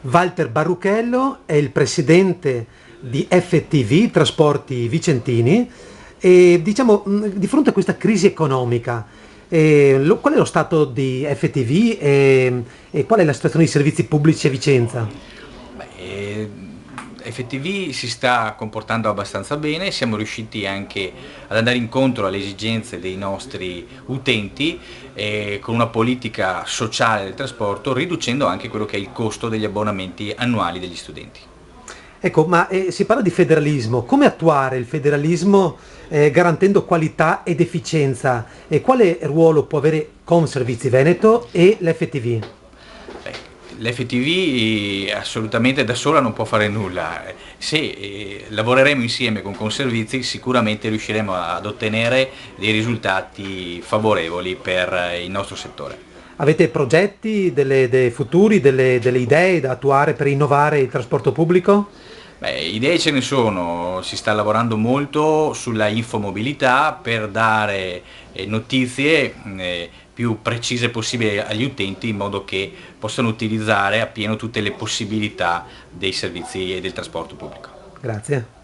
Walter Barruchello è il presidente di FTV, Trasporti Vicentini, e diciamo di fronte a questa crisi economica, qual è lo stato di FTV e qual è la situazione dei servizi pubblici a Vicenza? Beh, FTV si sta comportando abbastanza bene, siamo riusciti anche ad andare incontro alle esigenze dei nostri utenti con una politica sociale del trasporto, riducendo anche quello che è il costo degli abbonamenti annuali degli studenti. Ecco, ma si parla di federalismo, come attuare il federalismo garantendo qualità ed efficienza? E quale ruolo può avere Conservizi Veneto e l'FTV? L'FTV assolutamente da sola non può fare nulla. Se lavoreremo insieme con Conservizi sicuramente riusciremo ad ottenere dei risultati favorevoli per il nostro settore. Avete progetti, dei futuri, delle idee da attuare per innovare il trasporto pubblico? Beh, idee ce ne sono, si sta lavorando molto sulla infomobilità per dare notizie più precise possibili agli utenti in modo che possano utilizzare appieno tutte le possibilità dei servizi e del trasporto pubblico. Grazie.